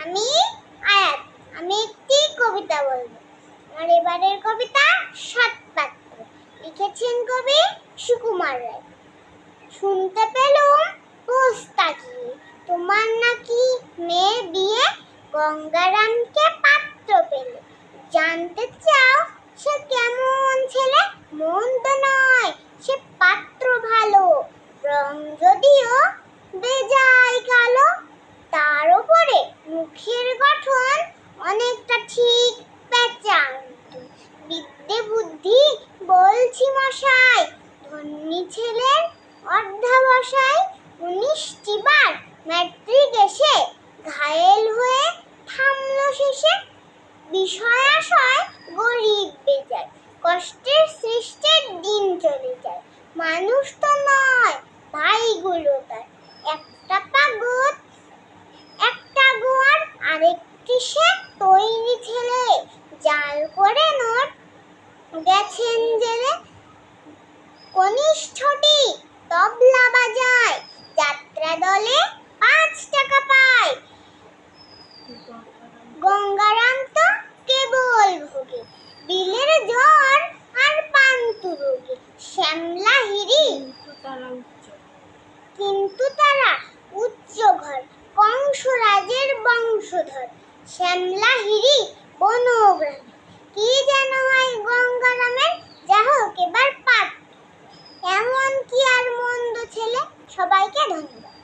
আমি আয়াত। আমি একটি কবিতা বলবো। আমার এবারের কবিতা সাতপাত্র। লিখেছেন কবি সুকুমার রায়। শুনতে পেলুম পোস্তা গিয়ে তোমার নাকি মেয়ের বিয়ে, গঙ্গারামকে পাত্র পেলে। জানতে চাও সে কেমন ছেলে? মন্দ নয়, সে পাত্র ভালো, রং যদিও বেজায় কালো। তার উপরে মুখের গঠন অনেকটা ঠিক পেঁচা। বিদ্যে বুদ্ধি বলছি মশাই, ধন্যী ছেলের অর্ধাবসায়। 19টি বার ম্যাট্রিক এসে ঘায়েল হয়ে থামলো শেষে। বিষয় আশয় গরিব বেজায়, কষ্টের সৃষ্টের দিন চলে যায়। মানুষ তো নয় ভাইগুলো তার, একটা পাগল একটা গোয়ার, আরেকটি সে তৈরি ছেলে। জাল করে নোট গেছেন জেলে। কনিষ্ঠটি তবলা বাজায়, যাত্রা দলে 5 টাকা পায়। গঙ্গারাম তো কেবল ভোগে বিলের জ্বর আর পান্তু রোগে। শ্যামলা হিরি কিন্তু তারা উচ্চ ঘর, কংসরাজের বংশধর। শ্যামলা হিরি বনগ্রামে, কি যেন হয় গঙ্গারামের? যা হোক এবার পাত্র, এমন কি আর মন্দ ছেলে? সবাইকে ধন্যবাদ।